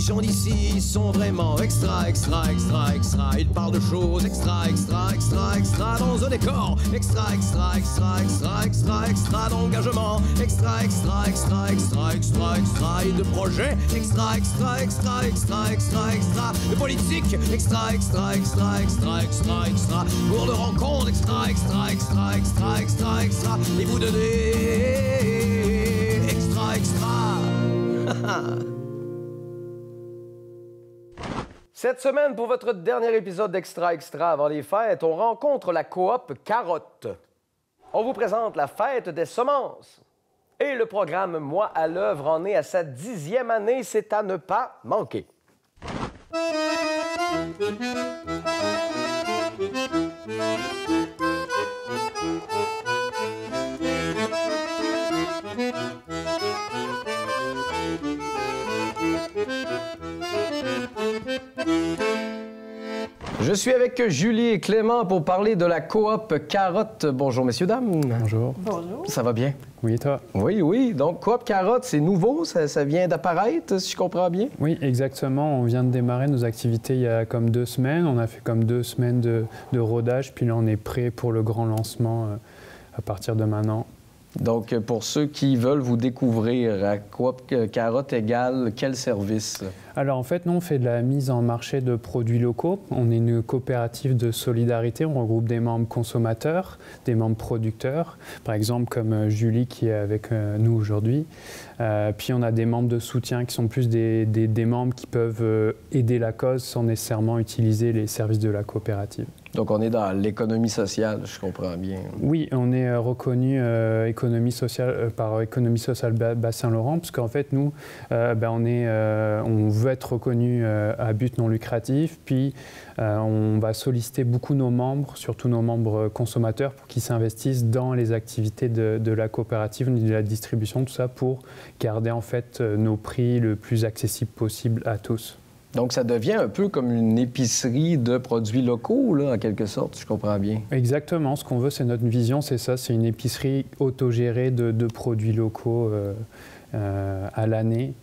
gens d'ici sont vraiment extra, extra, extra, extra. Ils parlent de choses extra, extra, extra, extra dans un décor. Extra, extra, extra, extra, extra, extra d'engagement. Extra, extra, extra, extra, extra, extra. Et de projets. Extra, extra, extra, extra, extra, extra. De politique. Extra, extra, extra, extra, extra, extra. Pour de rencontres. Extra, extra, extra, extra, extra, extra. Et vous donnez. Extra, extra. Cette semaine, pour votre dernier épisode d'Extra Extra avant les fêtes, on rencontre la coop Carotte. On vous présente la fête des semences. Et le programme Moi à l'œuvre en est à sa 10e année, c'est à ne pas manquer. Je suis avec Julie et Clément pour parler de la coop Carotte. Bonjour, messieurs, dames. Bonjour. Bonjour. Ça va bien? Oui, toi? Oui, oui. Donc, coop Carotte, c'est nouveau? Ça vient d'apparaître, si je comprends bien? Oui, exactement. On vient de démarrer nos activités il y a comme 2 semaines. On a fait comme 2 semaines de rodage, puis là, on est prêt pour le grand lancement à partir de maintenant. Donc, pour ceux qui veulent vous découvrir, à coop Carotte égale quel service? Alors, en fait, nous, on fait de la mise en marché de produits locaux. On est une coopérative de solidarité. On regroupe des membres consommateurs, des membres producteurs, par exemple comme Julie qui est avec nous aujourd'hui. Puis, on a des membres de soutien qui sont plus des membres qui peuvent aider la cause sans nécessairement utiliser les services de la coopérative. Donc, on est dans l'économie sociale, je comprends bien. Oui, on est reconnu par Économie sociale Bas-Saint-Laurent, parce qu'en fait, nous, on veut être reconnu à but non lucratif, puis on va solliciter beaucoup nos membres, surtout nos membres consommateurs, pour qu'ils s'investissent dans les activités de la coopérative, de la distribution, tout ça, pour garder en fait nos prix le plus accessible possible à tous. Donc, ça devient un peu comme une épicerie de produits locaux, là, en quelque sorte, si je comprends bien. Exactement. Ce qu'on veut, c'est notre vision, c'est ça. C'est une épicerie autogérée de produits locaux à l'année.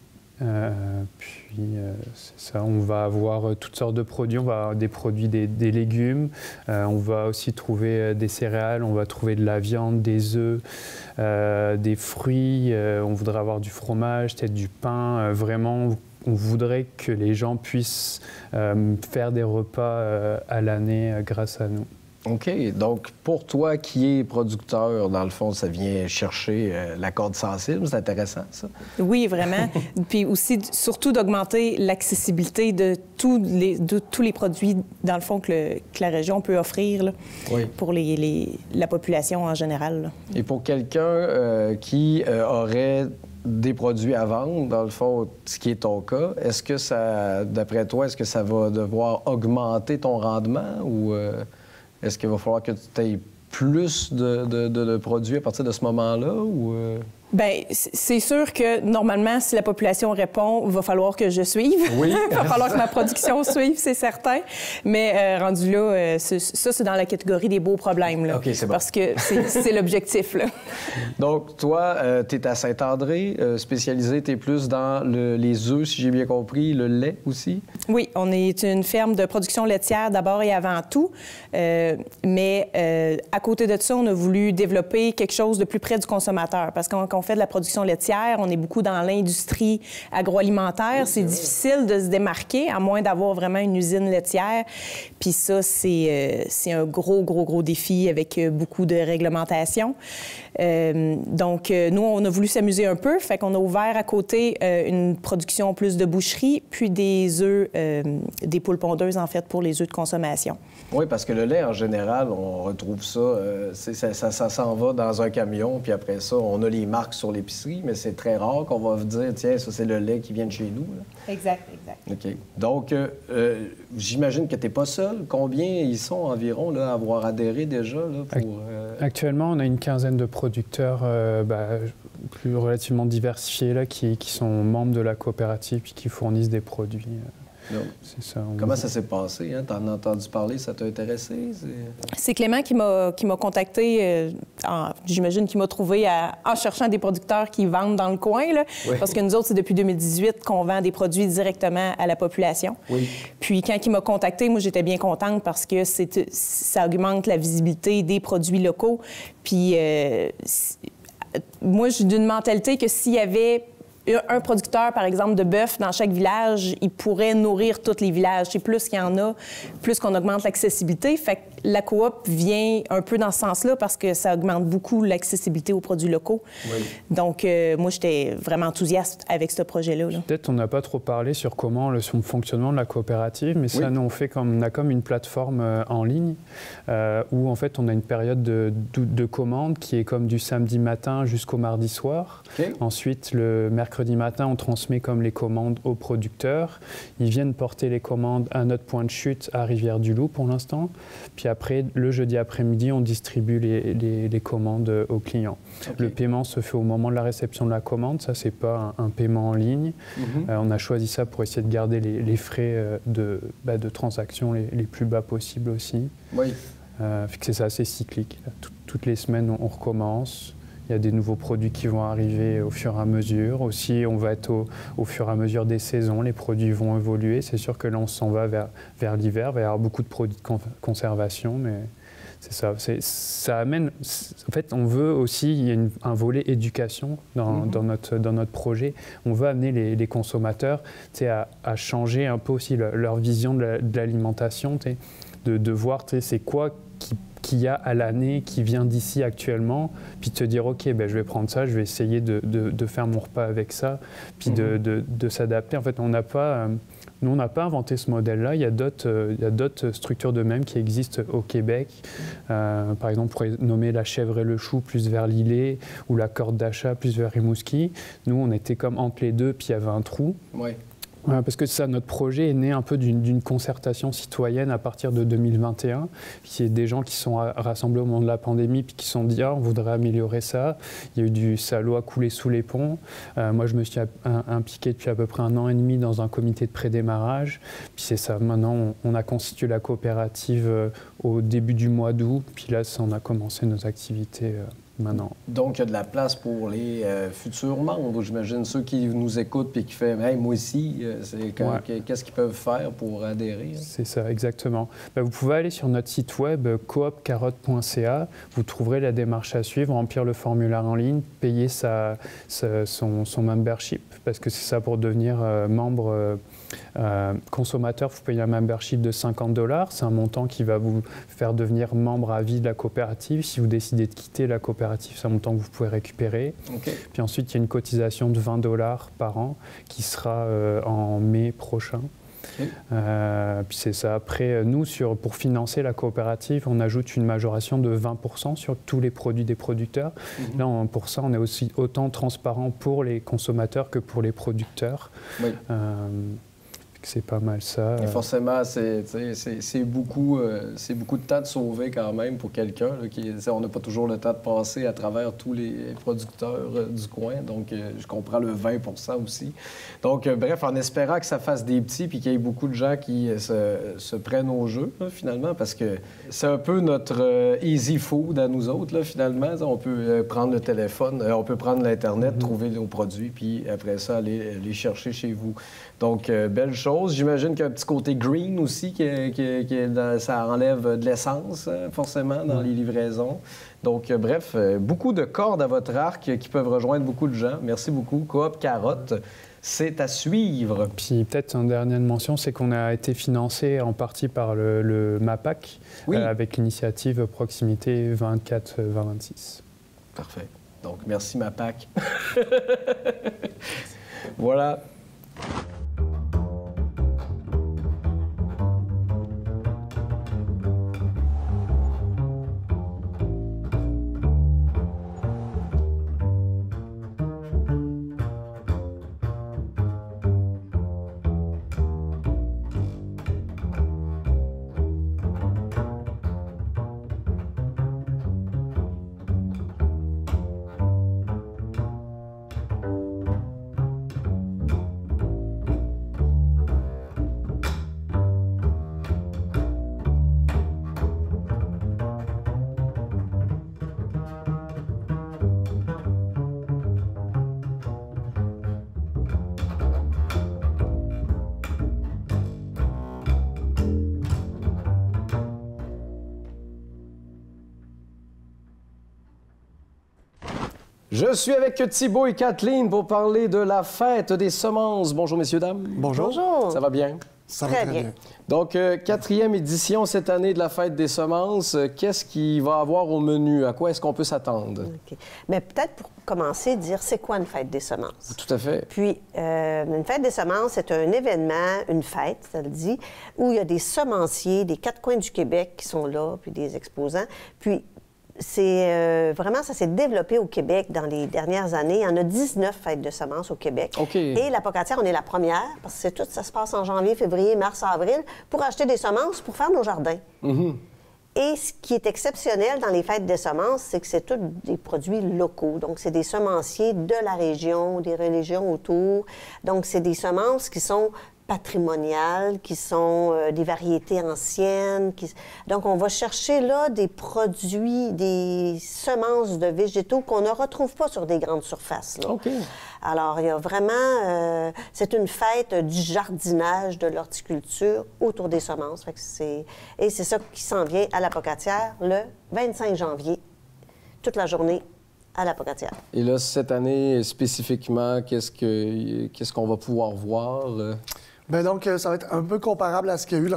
C'est ça. On va avoir toutes sortes de produits. On va avoir des produits, des légumes. On va aussi trouver des céréales. On va trouver de la viande, des œufs, des fruits. On voudrait avoir du fromage, peut-être du pain. Vraiment, on voudrait que les gens puissent faire des repas à l'année grâce à nous. OK. Donc, pour toi qui es producteur, dans le fond, ça vient chercher la corde sensible. C'est intéressant, ça? Oui, vraiment. Puis aussi, surtout d'augmenter l'accessibilité de tous les produits, dans le fond, que la région peut offrir là, oui, pour la population en général. Là. Et pour quelqu'un qui aurait des produits à vendre, dans le fond, ce qui est ton cas, est-ce que ça, d'après toi, est-ce que ça va devoir augmenter ton rendement ou est-ce qu'il va falloir que tu aies plus de produits à partir de ce moment-là ou Bien, c'est sûr que, normalement, si la population répond, il va falloir que je suive. Oui. Il va falloir que ma production suive, c'est certain. Mais rendu là, ça, c'est dans la catégorie des beaux problèmes, là. OK, c'est bon. Parce que c'est l'objectif, là. Donc, toi, tu es à Saint-André, spécialisé, tu es plus dans les œufs, si j'ai bien compris, le lait aussi? Oui, on est une ferme de production laitière d'abord et avant tout. Mais à côté de ça, on a voulu développer quelque chose de plus près du consommateur. Parce qu'on fait de la production laitière, on est beaucoup dans l'industrie agroalimentaire. C'est difficile de se démarquer, à moins d'avoir vraiment une usine laitière. Puis ça, c'est un gros défi avec beaucoup de réglementation. Donc, nous, on a voulu s'amuser un peu. Fait qu'on a ouvert à côté une production plus de boucherie, puis des œufs, des poules pondeuses, en fait, pour les œufs de consommation. Oui, parce que le lait, en général, on retrouve ça, ça s'en va dans un camion, puis après ça, on a les marques sur l'épicerie, mais c'est très rare qu'on va vous dire, tiens, ça, c'est le lait qui vient de chez nous. Là. Exact. OK. Donc, j'imagine que tu n'es pas seul. Combien ils sont environ là, à avoir adhéré déjà? Là, pour, Actuellement, on a une quinzaine de producteurs plus relativement diversifiés là, qui sont membres de la coopérative et qui fournissent des produits. C'est ça. Comment ça s'est passé? Hein? Tu en as entendu parler? Ça t'a intéressé? C'est Clément qui m'a contacté. J'imagine qu'il m'a trouvé en cherchant des producteurs qui vendent dans le coin. Là, oui. Parce que nous autres, c'est depuis 2018 qu'on vend des produits directement à la population. Oui. Puis quand il m'a contacté, moi, j'étais bien contente parce que ça augmente la visibilité des produits locaux. Puis moi, j'ai d'une mentalité que s'il y avait un producteur, par exemple, de bœuf dans chaque village, il pourrait nourrir tous les villages. Et plus qu'il y en a, plus qu'on augmente l'accessibilité. Fait que la coop vient un peu dans ce sens-là parce que ça augmente beaucoup l'accessibilité aux produits locaux. Oui. Donc, moi, j'étais vraiment enthousiaste avec ce projet-là. Là. Peut-être on n'a pas trop parlé sur comment le fonctionnement de la coopérative, mais ça, nous, on a comme une plateforme en ligne où, en fait, on a une période de commande qui est comme du samedi matin jusqu'au mardi soir. Okay. Ensuite, le mercredi matin, on transmet comme les commandes aux producteurs. Ils viennent porter les commandes à notre point de chute à Rivière-du-Loup pour l'instant. Puis après, le jeudi après-midi, on distribue les commandes aux clients. Okay. Le paiement se fait au moment de la réception de la commande. Ça, c'est pas un paiement en ligne. On a choisi ça pour essayer de garder les frais de transaction les plus bas possibles aussi. Oui. C'est ça, c'est cyclique. Toutes les semaines, on recommence. Il y a des nouveaux produits qui vont arriver au fur et à mesure. Aussi, on va être au fur et à mesure des saisons. Les produits vont évoluer. C'est sûr que là, on s'en va vers l'hiver. Il va y avoir beaucoup de produits de conservation, mais c'est ça. Ça amène... En fait, on veut aussi... Il y a un volet éducation dans notre projet. On veut amener les consommateurs à changer un peu aussi leur vision de l'alimentation, de voir c'est quoi qu'il y a à l'année qui vient d'ici actuellement, puis te dire ok, je vais prendre ça, je vais essayer de faire mon repas avec ça, puis de s'adapter. En fait, nous, on n'a pas inventé ce modèle-là. Il y a d'autres structures de même qui existent au Québec. Par exemple, on pourrait nommer la chèvre et le chou plus vers l'Îlet ou la corde d'achat plus vers Rimouski. Nous, on était comme entre les deux, puis il y avait un trou. Oui. Parce que ça, notre projet est né un peu d'une concertation citoyenne à partir de 2021. Il y a des gens qui sont rassemblés au moment de la pandémie puis qui se sont dit on voudrait améliorer ça. Il y a eu du salaud à couler sous les ponts. Moi, je me suis impliqué depuis à peu près 1 an et demi dans un comité de prédémarrage. Puis c'est ça, maintenant, on a constitué la coopérative au début du mois d'août. Puis là, on a commencé nos activités maintenant. Donc, il y a de la place pour les futurs membres, j'imagine, ceux qui nous écoutent et qui font « Hey, moi aussi, qu'est-ce qu'ils peuvent faire pour adhérer? » C'est ça, exactement. Vous pouvez aller sur notre site web coopcarotte.ca. Vous trouverez la démarche à suivre, remplir le formulaire en ligne, payer son membership, parce que c'est ça pour devenir membre consommateur, vous payez un membership de $50. C'est un montant qui va vous faire devenir membre à vie de la coopérative. Si vous décidez de quitter la coopérative, c'est un montant que vous pouvez récupérer. Okay. Puis ensuite, il y a une cotisation de $20 par an qui sera en mai prochain. Okay. Puis c'est ça. Après, nous, pour financer la coopérative, on ajoute une majoration de 20% sur tous les produits des producteurs. Là, pour ça, on est aussi autant transparent pour les consommateurs que pour les producteurs. Oui. C'est pas mal ça. Et forcément, c'est beaucoup de temps de sauver quand même pour quelqu'un. On n'a pas toujours le temps de passer à travers tous les producteurs du coin. Donc, je comprends le 20% aussi. Donc, bref, en espérant que ça fasse des petits puis qu'il y ait beaucoup de gens qui se prennent au jeu, là, finalement, parce que c'est un peu notre easy food à nous autres, là, finalement. On peut prendre le téléphone, on peut prendre l'Internet, trouver nos produits, puis après ça, aller les chercher chez vous. Donc, belle chose. J'imagine qu'il y a un petit côté green aussi, ça enlève de l'essence, forcément, dans les livraisons. Donc, bref, beaucoup de cordes à votre arc qui peuvent rejoindre beaucoup de gens. Merci beaucoup. Coop Carotte, c'est à suivre. Puis, peut-être une dernière mention, c'est qu'on a été financé en partie par le MAPAC, avec l'initiative Proximité 24-2026. Parfait. Donc, merci MAPAC. Voilà. Je suis avec Thibaut et Kathleen pour parler de la fête des semences. Bonjour, messieurs, dames. Bonjour. Bonjour. Ça va bien? Ça va très bien. Donc, 4e édition cette année de la fête des semences. Qu'est-ce qu'il va y avoir au menu? À quoi est-ce qu'on peut s'attendre? Okay. Mais peut-être pour commencer, dire c'est quoi une fête des semences? Tout à fait. Puis, une fête des semences, c'est un événement, une fête, ça le dit, où il y a des semenciers des 4 coins du Québec qui sont là, puis des exposants. Puis, c'est vraiment, ça s'est développé au Québec dans les dernières années. Il y en a 19 fêtes de semences au Québec. OK. Et la Pocatière, on est la première, parce que c'est tout, ça se passe en janvier, février, mars, avril, pour acheter des semences pour faire nos jardins. Mm-hmm. Et ce qui est exceptionnel dans les fêtes des semences, c'est que c'est tous des produits locaux. Donc, c'est des semenciers de la région, des régions autour. Donc, c'est des semences qui sont patrimoniales, qui sont des variétés anciennes. Donc, on va chercher là des produits, des semences de végétaux qu'on ne retrouve pas sur des grandes surfaces. Là. OK. Alors, il y a vraiment... c'est une fête du jardinage, de l'horticulture autour des semences. Fait que et c'est ça qui s'en vient à la Pocatière le 25 janvier, toute la journée à la Pocatière. Et là, cette année, spécifiquement, qu'est-ce qu'on va pouvoir voir? Bien donc, ça va être un peu comparable à ce qu'il y a eu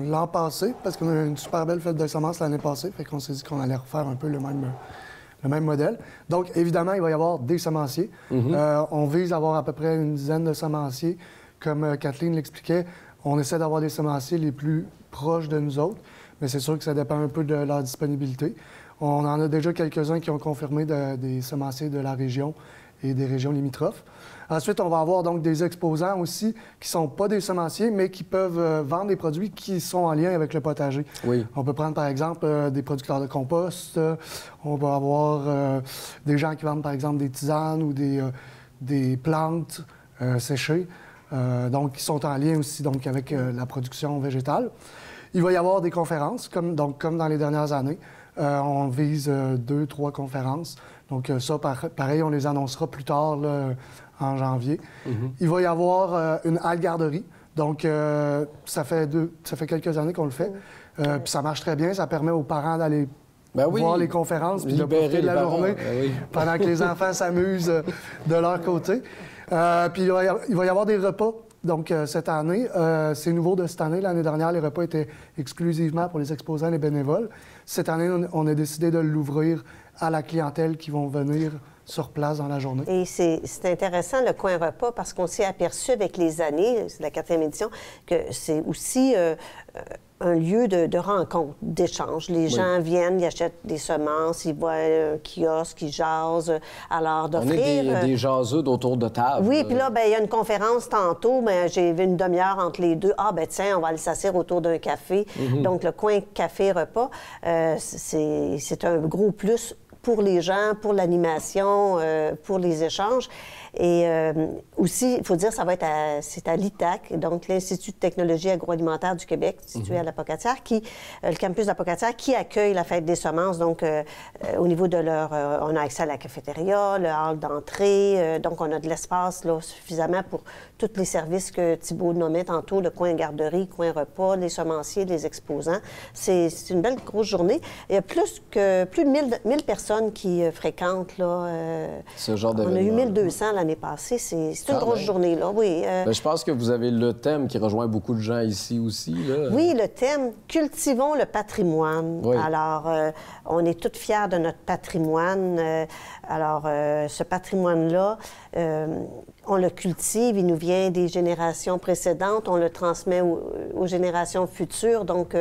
l'an passé, parce qu'on a eu une super belle fête de semences l'année passée, fait qu'on s'est dit qu'on allait refaire un peu le même modèle. Donc, évidemment, il va y avoir des semenciers. On vise à avoir à peu près une dizaine de semenciers. Comme Kathleen l'expliquait, on essaie d'avoir des semenciers les plus proches de nous autres, mais c'est sûr que ça dépend un peu de leur disponibilité. On en a déjà quelques-uns qui ont confirmé des semenciers de la région et des régions limitrophes. Ensuite, on va avoir donc des exposants aussi qui ne sont pas des semenciers, mais qui peuvent vendre des produits qui sont en lien avec le potager. Oui. On peut prendre, par exemple, des producteurs de compost. On va avoir des gens qui vendent, par exemple, des tisanes ou des plantes séchées, donc qui sont en lien aussi donc, avec la production végétale. Il va y avoir des conférences, comme dans les dernières années. On vise 2-3 conférences. Donc ça, pareil, on les annoncera plus tard, là, en janvier. Il va y avoir une halle-garderie. Donc, ça fait quelques années qu'on le fait. Puis ça marche très bien. Ça permet aux parents d'aller voir les conférences puis de profiter de la journée pendant que les enfants s'amusent de leur côté. Puis il va y avoir des repas. Donc, cette année, c'est nouveau de cette année. L'année dernière, les repas étaient exclusivement pour les exposants et les bénévoles. Cette année, on a décidé de l'ouvrir à la clientèle qui vont venir sur place dans la journée. Et c'est intéressant, le coin repas, parce qu'on s'est aperçu avec les années, c'est la 4e édition, que c'est aussi un lieu de rencontre, d'échange. Les gens viennent, ils achètent des semences, ils voient un kiosque, ils jasent. Alors, d'offrir... On est des jaseux autour de table. Oui, puis là, il y a une conférence tantôt, j'ai vu une demi-heure entre les deux. Ah, ben tiens, on va aller s'asseoir autour d'un café. Donc, le coin café-repas, c'est un gros plus pour les gens, pour l'animation, pour les échanges. Et aussi, il faut dire, c'est à l'ITAC, donc l'Institut de technologie agroalimentaire du Québec, situé à la Pocatière, le campus de la Pocatière, qui accueille la fête des semences. Donc, au niveau de on a accès à la cafétéria, le hall d'entrée, donc on a de l'espace là suffisamment pour tous les services que Thibault nommait tantôt, le coin garderie, coin repas, les semenciers, les exposants. C'est une belle grosse journée. Il y a plus de 1000 personnes qui fréquentent là. Ce genre d'événement. On a eu 1200 l'année passée. C'est une grosse journée, là, oui. Je pense que vous avez le thème qui rejoint beaucoup de gens ici aussi, là. Oui, le thème « Cultivons le patrimoine ». Oui. Alors, on est tous fiers de notre patrimoine. Ce patrimoine-là, on le cultive, il nous vient des générations précédentes, on le transmet aux générations futures. Donc,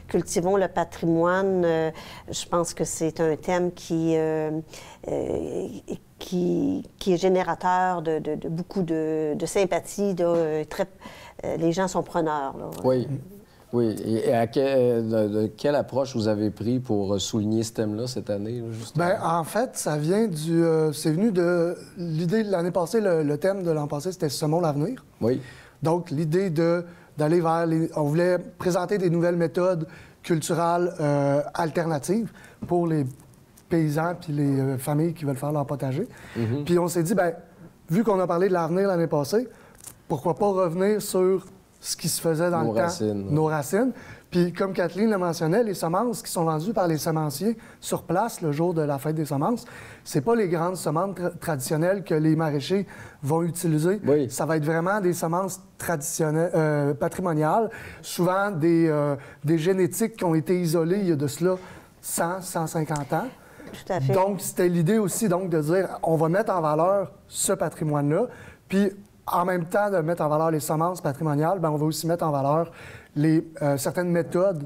cultivons le patrimoine. Je pense que c'est un thème qui est générateur de beaucoup de sympathie. Les gens sont preneurs. Là. Oui. Oui. Et de quelle approche vous avez pris pour souligner ce thème-là cette année, justement? Bien, en fait, ça vient c'est venu de l'idée de l'année passée, le thème de l'an passé, c'était « Semons l'avenir ». Oui. Donc, l'idée d'aller vers on voulait présenter des nouvelles méthodes culturelles alternatives pour les paysans puis les familles qui veulent faire leur potager. Puis on s'est dit, bien, vu qu'on a parlé de l'avenir l'année passée, pourquoi pas revenir sur ce qui se faisait dans le temps, nos racines, Puis, comme Kathleen le mentionnait, les semences qui sont vendues par les semenciers sur place le jour de la fête des semences, c'est pas les grandes semences traditionnelles que les maraîchers vont utiliser. Oui. Ça va être vraiment des semences traditionnelles, patrimoniales, souvent des génétiques qui ont été isolées il y a de cela 100, 150 ans. Tout à fait. Donc, c'était l'idée aussi donc, de dire on va mettre en valeur ce patrimoine-là, puis en même temps de mettre en valeur les semences patrimoniales, bien, on va aussi mettre en valeur certaines méthodes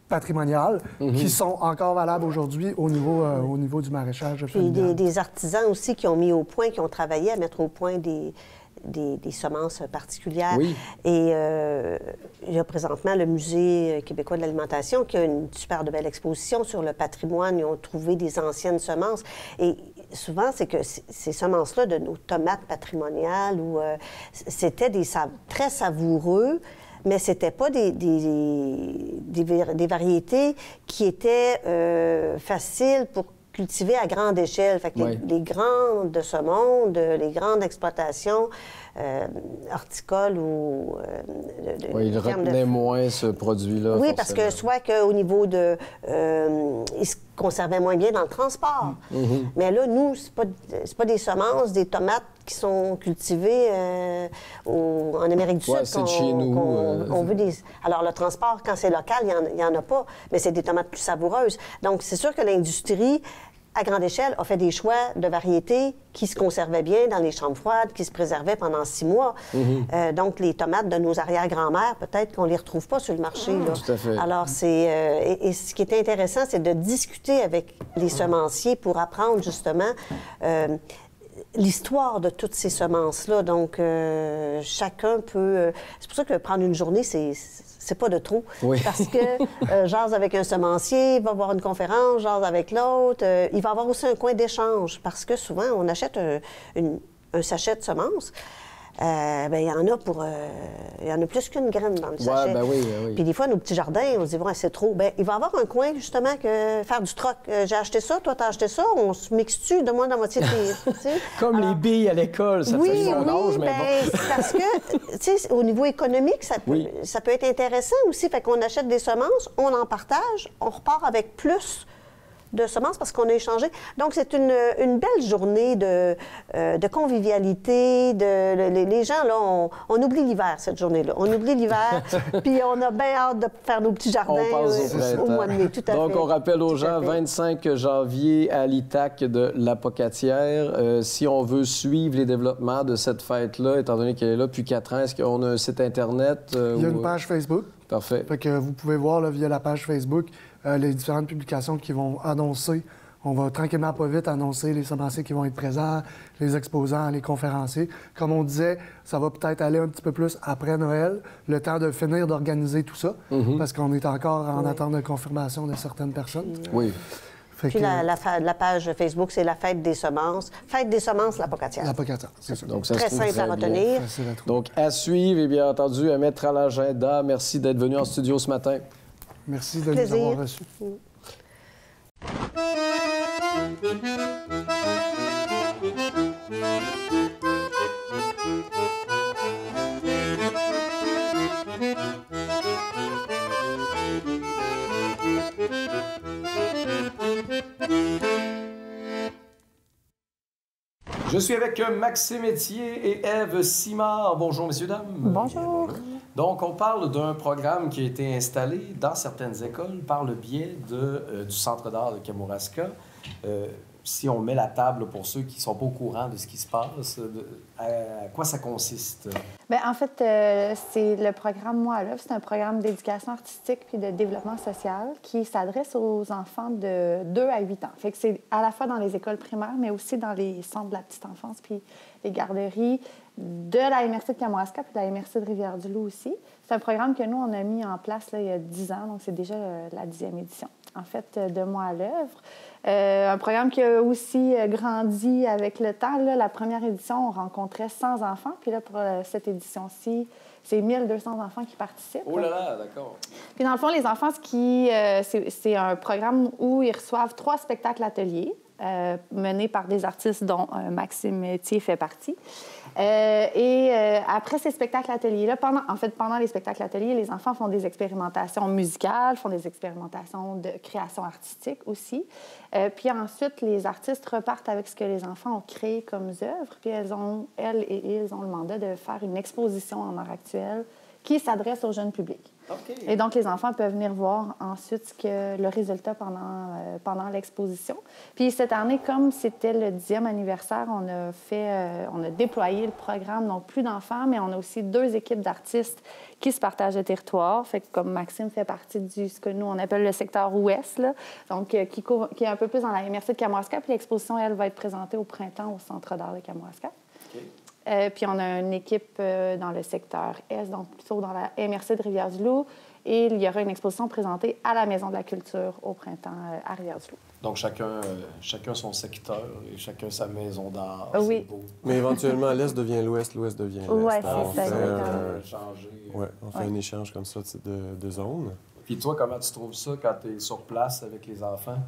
patrimoniales qui sont encore valables aujourd'hui au niveau du maraîchage familial. Puis des artisans aussi qui ont mis au point, qui ont travaillé à mettre au point des semences particulières. Oui. Et il y a présentement le Musée québécois de l'alimentation qui a une super de belle exposition sur le patrimoine. Ils ont trouvé des anciennes semences. Et souvent, c'est que ces semences-là de nos tomates patrimoniales, c'était très savoureux, mais c'était pas des variétés qui étaient faciles pour cultivées à grande échelle. Fait que les grandes de ce monde, les grandes exploitations horticoles ou... ils retenaient moins ce produit-là. Oui, parce que soit qu'au niveau de... ils se conservaient moins bien dans le transport. Mais là, nous, c'est pas des semences, des tomates qui sont cultivées en Amérique du Sud. C'est de chez nous. On veut des... Alors, le transport, quand c'est local, il n'y en a pas, mais c'est des tomates plus savoureuses. Donc, c'est sûr que l'industrie, à grande échelle, a fait des choix de variétés qui se conservaient bien dans les chambres froides, qui se préservaient pendant 6 mois. Donc, les tomates de nos arrière-grand-mères, peut-être qu'on ne les retrouve pas sur le marché. Là. Tout à fait. Alors, c'est... et ce qui est intéressant, c'est de discuter avec les semenciers pour apprendre, justement, l'histoire de toutes ces semences-là. Donc, chacun peut... c'est pour ça que prendre une journée, c'est pas de trop. Oui. Parce que jase avec un semencier, il va avoir une conférence, jase avec l'autre. Il va avoir aussi un coin d'échange. Parce que souvent, on achète un sachet de semences. Il y en a il y en a plus qu'une graine dans le sachet. Oui. Puis des fois, nos petits jardins, on se dit, c'est trop. Il va y avoir un coin, justement, que faire du troc. J'ai acheté ça, toi, t'as acheté ça, on se mixe-tu, donne-moi la moitié de tes... Comme les billes à l'école, ça fait son âge, mais bon. Parce que, tu sais, au niveau économique, ça peut être intéressant aussi. Fait qu'on achète des semences, on en partage, on repart avec plus de semences parce qu'on a échangé. Donc, c'est une belle journée de convivialité. Les gens, là, on oublie l'hiver, cette journée-là. On oublie l'hiver, puis on a bien hâte de faire nos petits jardins au mois de mai. Tout à fait. Donc, on rappelle aux gens, 25 janvier à l'ITAC de l'Apocatière. Si on veut suivre les développements de cette fête-là, étant donné qu'elle est là depuis 4 ans, est-ce qu'on a un site Internet? Il y a une page Facebook. Parfait. Fait que vous pouvez voir là, via la page Facebook les différentes publications qui vont annoncer. On va tranquillement, pas vite, annoncer les semenciers qui vont être présents, les exposants, les conférenciers. Comme on disait, ça va peut-être aller un petit peu plus après Noël, le temps de finir d'organiser tout ça, parce qu'on est encore en attente de confirmation de certaines personnes. Oui. Puis la page Facebook, c'est la Fête des semences. Fête des semences, l'Apocatière. L'Apocatière, c'est ça. Donc, ça très simple à retenir. Donc, à suivre et bien entendu, à mettre à l'agenda. Merci d'être venu en studio ce matin. Merci de nous avoir reçus. Je suis avec Maxime Etier et Ève Simard. Bonjour, messieurs, dames. Bonjour. Donc, on parle d'un programme qui a été installé dans certaines écoles par le biais du Centre d'art de Kamouraska. Si on met la table pour ceux qui ne sont pas au courant de ce qui se passe, à quoi ça consiste? Bien, en fait, c'est le programme Moi à l'œuvre. C'est un programme d'éducation artistique puis de développement social qui s'adresse aux enfants de 2 à 8 ans. Fait que c'est à la fois dans les écoles primaires, mais aussi dans les centres de la petite enfance puis les garderies de la MRC de Kamouraska puis de la MRC de Rivière-du-Loup aussi. C'est un programme que nous, on a mis en place là, il y a 10 ans, donc c'est déjà la 10e édition, en fait, de Moi à l'œuvre. Un programme qui a aussi grandi avec le temps. Là, la première édition, on rencontrait 100 enfants. Puis là, pour cette édition-ci, c'est 1200 enfants qui participent. Oh là là, d'accord. Puis dans le fond, les enfants, c'est un programme où ils reçoivent 3 spectacles ateliers menée par des artistes dont Maxime Thier fait partie. Après ces spectacles ateliers-là, pendant les spectacles ateliers, les enfants font des expérimentations musicales, font des expérimentations de création artistique aussi. Puis ensuite, les artistes repartent avec ce que les enfants ont créé comme œuvres. Puis elles et ils ont le mandat de faire une exposition en art actuel qui s'adresse au jeune public. Okay. Et donc, les enfants peuvent venir voir ensuite le résultat pendant l'exposition. Puis cette année, comme c'était le 10e anniversaire, on a déployé le programme, donc plus d'enfants, mais on a aussi 2 équipes d'artistes qui se partagent le territoire. Fait que comme Maxime fait partie ce que nous, on appelle le secteur ouest, là, donc qui est un peu plus dans la MRC de Kamouraska, puis l'exposition, elle, va être présentée au printemps au Centre d'art de Kamouraska. Okay. Puis on a une équipe dans le secteur Est, donc plutôt dans la MRC de Rivière-du-Loup. Et il y aura une exposition présentée à la Maison de la Culture au printemps à Rivière-du-Loup. Donc chacun son secteur et chacun sa maison d'art. Oui. Beau. Mais éventuellement, l'Est devient l'Ouest, l'Ouest devient l'Est. Oui, c'est ça. On fait un échange comme ça de zones. Puis toi, comment tu trouves ça quand tu es sur place avec les enfants?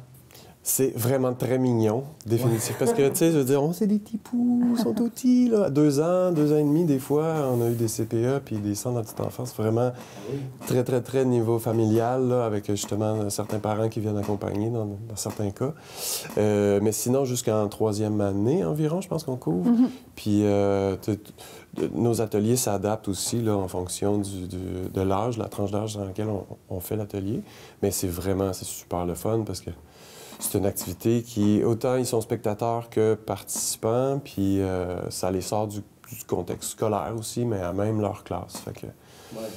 C'est vraiment très mignon, définitivement. Parce que, tu sais, je veux dire, c'est des petits poux, ils sont tout petits, là. 2 ans, 2 ans et demi, des fois, on a eu des CPE puis des centres de petite enfance. Vraiment très, très, très niveau familial, là, avec justement certains parents qui viennent accompagner dans certains cas. Mais sinon, jusqu'en 3e année environ, je pense qu'on couvre. Mm-hmm. Puis nos ateliers s'adaptent aussi là, en fonction de l'âge, la tranche d'âge dans laquelle on fait l'atelier. Mais c'est super le fun parce que c'est une activité qui, autant ils sont spectateurs que participants, puis ça les sort du contexte scolaire aussi, mais à même leur classe. Fait que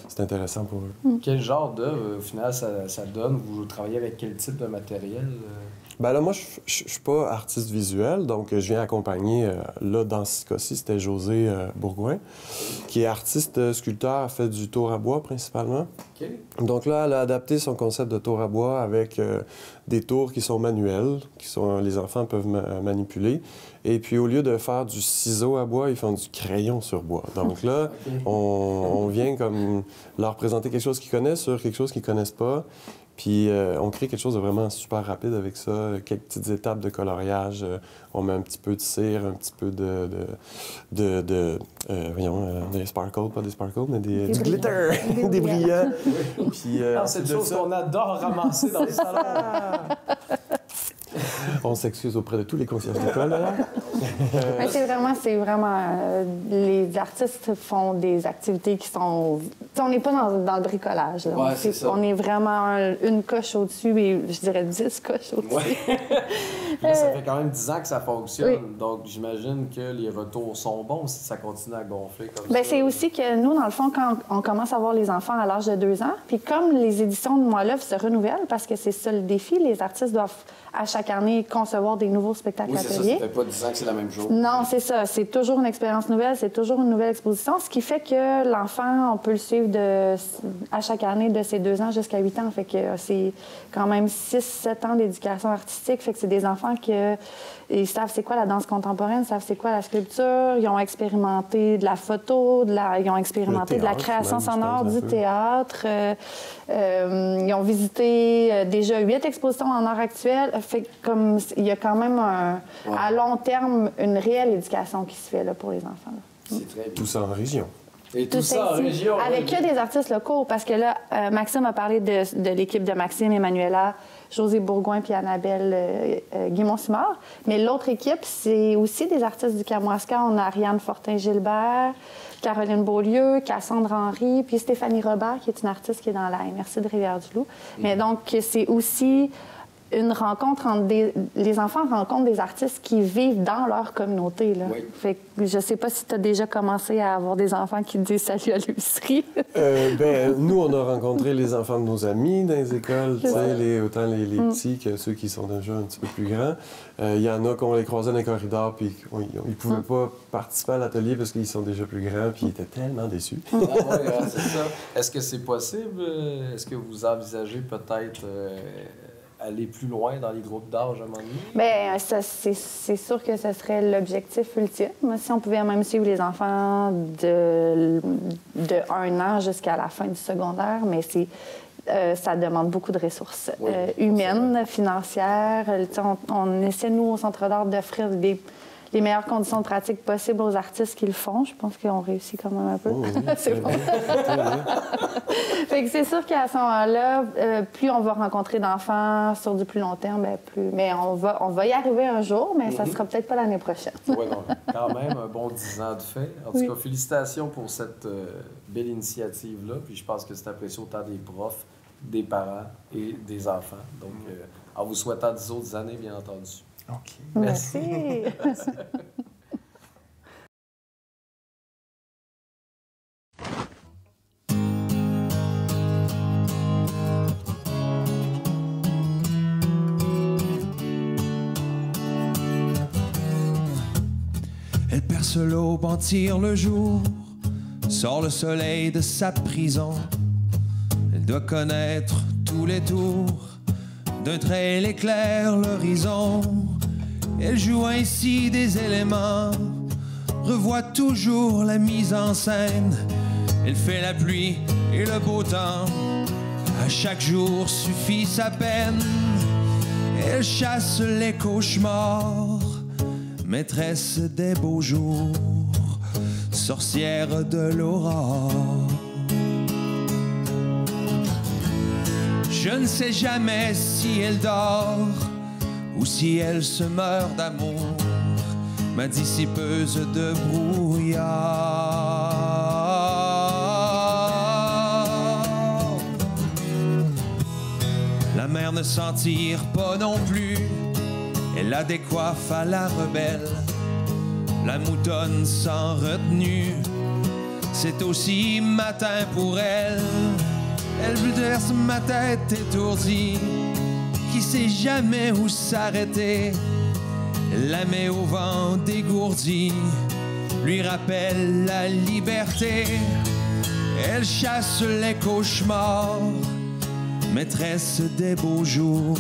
c'est intéressant pour eux. Quel genre d'œuvre, au final, ça donne? Vous travaillez avec quel type de matériel? Ben là, moi, je suis pas artiste visuel, donc je viens accompagner, là, dans ce cas-ci, c'était José Bourgoin, qui est artiste sculpteur, fait du tour à bois principalement. Okay. Donc là, elle a adapté son concept de tour à bois avec des tours qui sont manuels, les enfants peuvent manipuler. Et puis, au lieu de faire du ciseau à bois, ils font du crayon sur bois. Donc là, on vient comme leur présenter quelque chose qu'ils connaissent sur quelque chose qu'ils connaissent pas. Puis on crée quelque chose de vraiment super rapide avec ça, quelques petites étapes de coloriage. On met un petit peu de cire, un petit peu des sparkles, pas des sparkles, mais du glitter, des brillants. Puis, c'est des choses qu'on adore ramasser dans les salons. On s'excuse auprès de tous les concierges d'école, là. C'est vraiment les artistes font des activités qui sont... On n'est pas dans le bricolage. Là. Ouais, on est vraiment une coche au-dessus et je dirais 10 coches au-dessus. Ouais. Là, ça fait quand même 10 ans que ça fonctionne. Oui. Donc, j'imagine que les retours sont bons si ça continue à gonfler comme ça. C'est aussi que nous, dans le fond, quand on commence à voir les enfants à l'âge de 2 ans, puis comme les éditions de Moi L'Œuvre se renouvellent, parce que c'est ça le défi, les artistes doivent à chaque année concevoir des nouveaux spectacles ateliers. Oui, c'est ça. Ça fait pas 10 ans que c'est la même chose. Non, c'est ça. C'est toujours une expérience nouvelle, c'est toujours une nouvelle exposition, ce qui fait que l'enfant, on peut le suivre à chaque année de ses 2 ans jusqu'à 8 ans. Fait que c'est quand même 6-7 ans d'éducation artistique. Fait que c'est des enfants ils savent c'est quoi la danse contemporaine, ils savent c'est quoi la sculpture, ils ont expérimenté de la photo, ils ont expérimenté de la création sonore, du théâtre. Ils ont visité déjà 8 expositions en art actuel. Fait comme il y a quand même à long terme une réelle éducation qui se fait là, pour les enfants. Là. C'est très bien. Tout ça en région. Et tout ça en région. Avec que des artistes locaux, parce que là, Maxime a parlé de l'équipe de Maxime, Emmanuela, José Bourgoin puis Annabelle Guimont-Simard. Mais l'autre équipe, c'est aussi des artistes du Kamouraska. On a Ariane Fortin-Gilbert, Caroline Beaulieu, Cassandre Henry, puis Stéphanie Robert, qui est une artiste qui est dans la MRC de Rivière-du-Loup. Mais donc, c'est aussi une rencontre entre les enfants rencontrent des artistes qui vivent dans leur communauté. Là. Oui. Fait que je sais pas si tu as déjà commencé à avoir des enfants qui te disent salut à l'épicerie. Nous, on a rencontré les enfants de nos amis dans les écoles, autant les petits que ceux qui sont déjà un petit peu plus grands. Il y en a qu'on les croisait dans les corridors puis ils pouvaient pas participer à l'atelier parce qu'ils sont déjà plus grands puis ils étaient tellement déçus. Ah oui, c'est ça. Est-ce que c'est possible? Est-ce que vous envisagez peut-être aller plus loin dans les groupes d'âge à un moment donné? Bien, c'est sûr que ce serait l'objectif ultime. Si on pouvait même suivre les enfants de 1 an jusqu'à la fin du secondaire, mais ça demande beaucoup de ressources humaines, financières. On essaie, nous, au Centre d'art, d'offrir les meilleures conditions de pratique possibles aux artistes qui le font. Je pense qu'on réussit quand même un peu. C'est bon. Fait que c'est sûr qu'à ce moment-là, plus on va rencontrer d'enfants sur du plus long terme, plus... Mais on va y arriver un jour, mais ça sera peut-être pas l'année prochaine. Oui, non, quand même un bon 10 ans de fait. En tout cas, félicitations pour cette belle initiative-là. Puis je pense que c'est apprécié autant des profs, des parents et des enfants. Donc, en vous souhaitant 10 autres années, bien entendu. OK. Merci. Elle perce l'aube en tire le jour, sort le soleil de sa prison. Elle doit connaître tous les tours, d'un trait elle éclaire l'horizon. Elle joue ainsi des éléments, revoit toujours la mise en scène. Elle fait la pluie et le beau temps, à chaque jour suffit sa peine. Elle chasse les cauchemars, maîtresse des beaux jours, sorcière de l'aurore. Je ne sais jamais si elle dort ou si elle se meurt d'amour, ma dissipeuse de brouillard. La mer ne s'en tire pas non plus, elle a des coiffes à la rebelle, la moutonne sans retenue, c'est aussi matin pour elle. Elle bouleverse ma tête étourdie, qui sait jamais où s'arrêter. La met au vent dégourdi, lui rappelle la liberté. Elle chasse les cauchemars, maîtresse des beaux jours,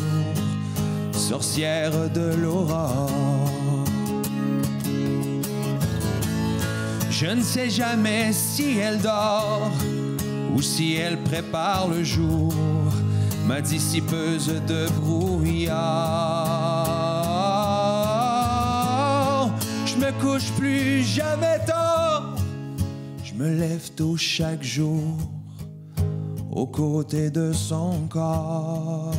sorcière de l'aurore. Je ne sais jamais si elle dort ou si elle prépare le jour, ma dissipeuse de brouillard. Je me couche plus jamais tard, je me lève tôt chaque jour, aux côtés de son corps.